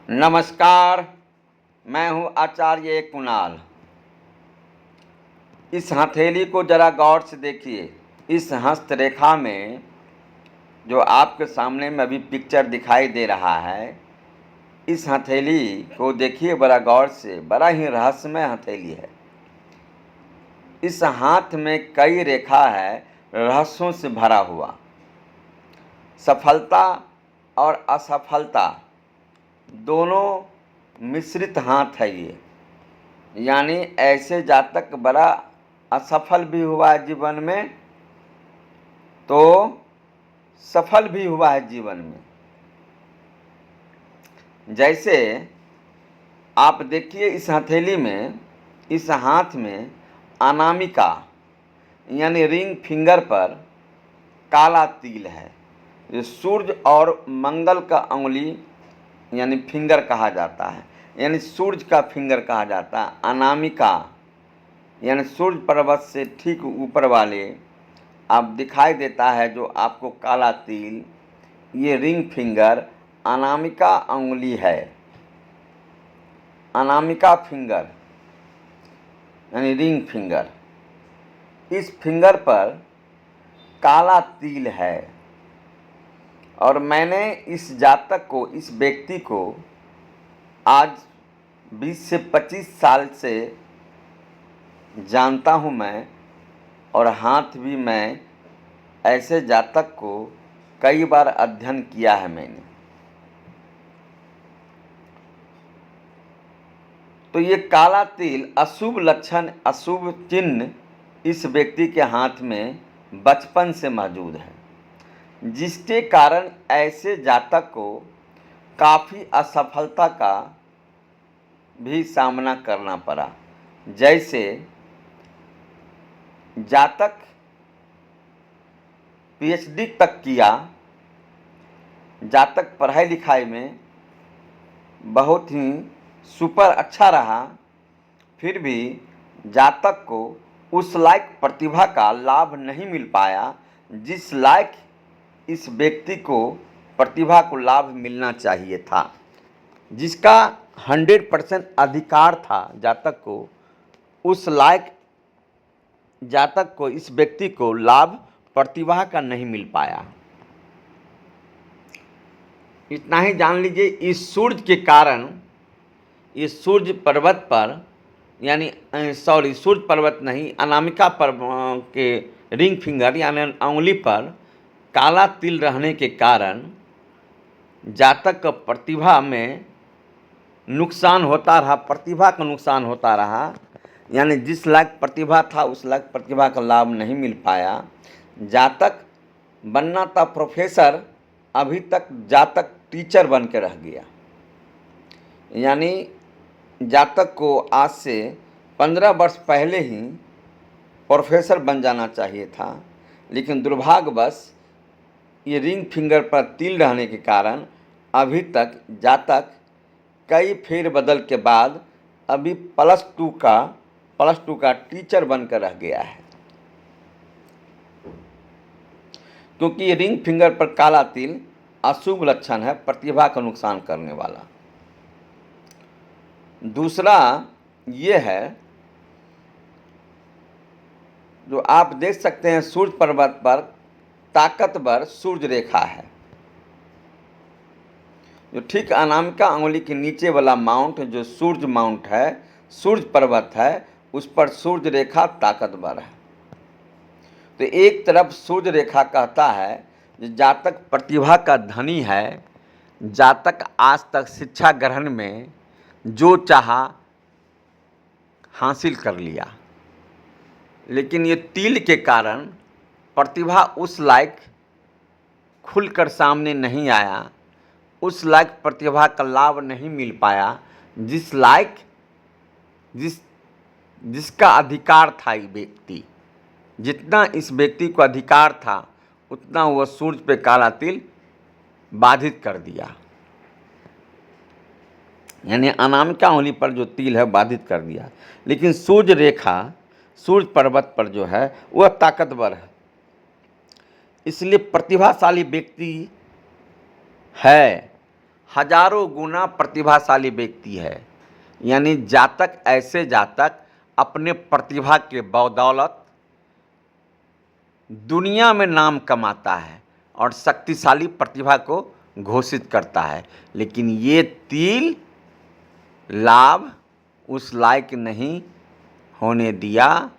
नमस्कार, मैं हूं आचार्य कुणाल। इस हथेली को ज़रा गौर से देखिए। इस हस्तरेखा में जो आपके सामने में अभी पिक्चर दिखाई दे रहा है, इस हथेली को देखिए बड़ा गौर से। बड़ा ही रहस्यमय हथेली है। इस हाथ में कई रेखा है, रहस्यों से भरा हुआ। सफलता और असफलता दोनों मिश्रित हाथ है ये। यानी ऐसे जातक बड़ा असफल भी हुआ है जीवन में, तो सफल भी हुआ है जीवन में। जैसे आप देखिए इस हथेली में, इस हाथ में अनामिका यानी रिंग फिंगर पर काला तिल है। ये सूर्य और मंगल का अंगुली यानी फिंगर कहा जाता है, यानी सूर्य का फिंगर कहा जाता है। अनामिका यानी सूर्य पर्वत से ठीक ऊपर वाले आप दिखाई देता है जो आपको काला तिल, ये रिंग फिंगर अनामिका अंगुली है। अनामिका फिंगर यानी रिंग फिंगर, इस फिंगर पर काला तिल है। और मैंने इस जातक को, इस व्यक्ति को आज 20 से 25 साल से जानता हूँ मैं, और हाथ भी मैं ऐसे जातक को कई बार अध्ययन किया है मैंने। तो ये काला तिल अशुभ लक्षण, अशुभ चिन्ह इस व्यक्ति के हाथ में बचपन से मौजूद है, जिसके कारण ऐसे जातक को काफ़ी असफलता का भी सामना करना पड़ा। जैसे जातक पीएचडी तक किया, जातक पढ़ाई लिखाई में बहुत ही सुपर अच्छा रहा, फिर भी जातक को उस लायक प्रतिभा का लाभ नहीं मिल पाया जिस लायक इस व्यक्ति को प्रतिभा को लाभ मिलना चाहिए था, जिसका 100% अधिकार था जातक को। उस लायक जातक को, इस व्यक्ति को लाभ प्रतिभा का नहीं मिल पाया। इतना ही जान लीजिए, इस सूर्य के कारण, इस सूर्य पर्वत पर यानी सूर्य पर्वत नहीं, अनामिका पर्वत के रिंग फिंगर यानी अंगुली पर काला तिल रहने के कारण जातक का प्रतिभा में नुकसान होता रहा, प्रतिभा का नुकसान होता रहा। यानी जिस लायक प्रतिभा था उस लायक प्रतिभा का लाभ नहीं मिल पाया। जातक बनना था प्रोफेसर, अभी तक जातक टीचर बन के रह गया। यानी जातक को आज से 15 वर्ष पहले ही प्रोफेसर बन जाना चाहिए था, लेकिन दुर्भाग्यवश ये रिंग फिंगर पर तिल रहने के कारण अभी तक जातक कई फेरबदल के बाद अभी +2 का टीचर बनकर रह गया है। क्योंकि ये रिंग फिंगर पर काला तिल अशुभ लक्षण है, प्रतिभा का नुकसान करने वाला। दूसरा ये है, जो आप देख सकते हैं सूर्य पर्वत पर ताकतवर सूर्य रेखा है, जो ठीक अनामिका अंगुली के नीचे वाला माउंट जो सूर्य माउंट है, सूर्य पर्वत है, उस पर सूर्य रेखा ताकतवर है। तो एक तरफ सूर्य रेखा कहता है जो जातक प्रतिभा का धनी है, जातक आज तक शिक्षा ग्रहण में जो चाहा हासिल कर लिया, लेकिन ये तिल के कारण प्रतिभा उस लायक खुलकर सामने नहीं आया, उस लायक प्रतिभा का लाभ नहीं मिल पाया जिस लायक जिसका अधिकार था। ये व्यक्ति, जितना इस व्यक्ति को अधिकार था उतना वह सूर्य पे काला तिल बाधित कर दिया। यानी अनामिका अंगुली पर जो तिल है बाधित कर दिया। लेकिन सूर्य रेखा, सूर्य पर्वत पर जो है वह ताकतवर है, इसलिए प्रतिभाशाली व्यक्ति है। हजारों गुना प्रतिभाशाली व्यक्ति है। यानी जातक, ऐसे जातक अपने प्रतिभा के बदौलत दुनिया में नाम कमाता है और शक्तिशाली प्रतिभा को घोषित करता है। लेकिन ये तिल लाभ उस लायक नहीं होने दिया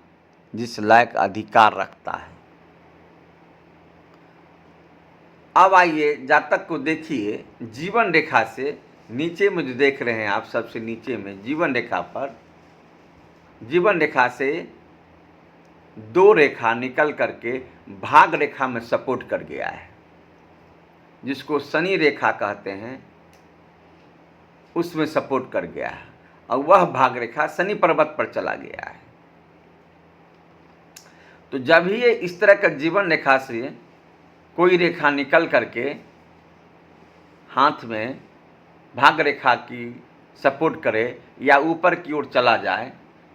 जिस लायक अधिकार रखता है। अब आइए जातक को देखिए, जीवन रेखा से नीचे में जो देख रहे हैं आप, सबसे नीचे में जीवन रेखा पर, जीवन रेखा से 2 रेखा निकल करके भाग रेखा में सपोर्ट कर गया है, जिसको शनि रेखा कहते हैं, उसमें सपोर्ट कर गया है और वह भाग रेखा शनि पर्वत पर चला गया है। तो जब ही ये इस तरह का जीवन रेखा से कोई रेखा निकल करके हाथ में भाग रेखा की सपोर्ट करे या ऊपर की ओर चला जाए,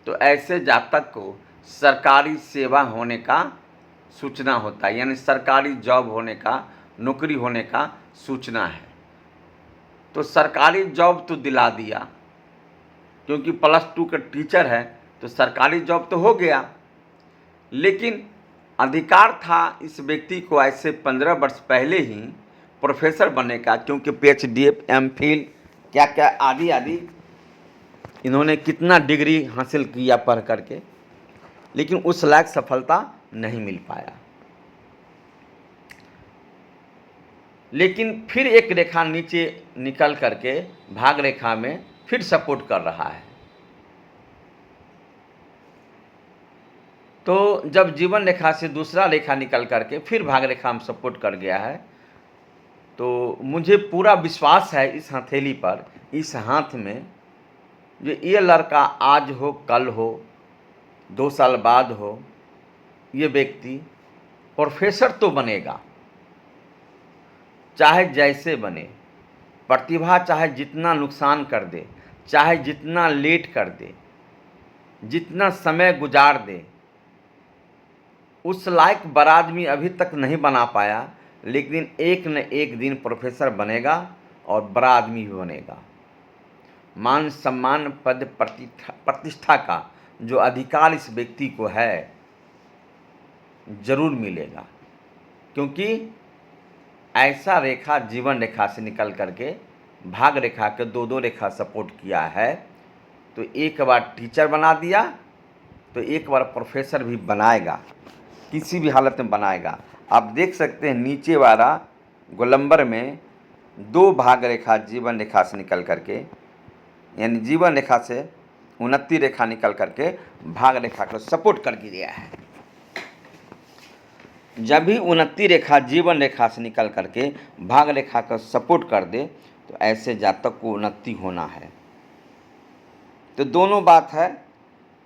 तो ऐसे जातक को सरकारी सेवा होने का सूचना होता है, यानी सरकारी जॉब होने का, नौकरी होने का सूचना है। तो सरकारी जॉब तो दिला दिया, क्योंकि +2 का टीचर है तो सरकारी जॉब तो हो गया। लेकिन अधिकार था इस व्यक्ति को ऐसे 15 वर्ष पहले ही प्रोफेसर बनने का, क्योंकि PhD, MPhil, क्या क्या आदि आदि इन्होंने कितना डिग्री हासिल किया पढ़ करके, लेकिन उस लायक सफलता नहीं मिल पाया। लेकिन फिर एक रेखा नीचे निकल करके भाग रेखा में फिर सपोर्ट कर रहा है। तो जब जीवन रेखा से दूसरा रेखा निकल करके फिर भाग रेखा में सपोर्ट कर गया है, तो मुझे पूरा विश्वास है इस हथेली पर, इस हाथ में, जो ये लड़का आज हो, कल हो, 2 साल बाद हो, ये व्यक्ति प्रोफेसर तो बनेगा, चाहे जैसे बने। प्रतिभा चाहे जितना नुकसान कर दे, चाहे जितना लेट कर दे, जितना समय गुजार दे, उस लायक बड़ा आदमी अभी तक नहीं बना पाया, लेकिन एक न एक दिन प्रोफेसर बनेगा और बड़ा आदमी भी बनेगा। मान सम्मान, पद, प्रतिष्ठा का जो अधिकार इस व्यक्ति को है, जरूर मिलेगा, क्योंकि ऐसा रेखा जीवन रेखा से निकल करके भाग रेखा के 2-2 रेखा सपोर्ट किया है। तो एक बार टीचर बना दिया तो एक बार प्रोफेसर भी बनाएगा, किसी भी हालत में बनाएगा। आप देख सकते हैं नीचे वाला गोलंबर में 2 भाग रेखा जीवन रेखा से निकल करके, यानी जीवन रेखा से 29 रेखा निकल करके भाग रेखा को सपोर्ट कर दिया है। जब भी 29 रेखा जीवन रेखा से निकल करके भाग रेखा को सपोर्ट कर दे, तो ऐसे जातक को उन्नति होना है। तो दोनों बात है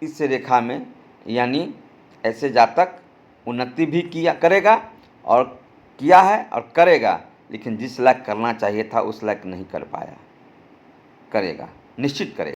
इस रेखा में, यानी ऐसे जातक उन्नति भी किया करेगा और किया है और करेगा, लेकिन जिस लायक करना चाहिए था उस लायक नहीं कर पाया, करेगा, निश्चित करेगा।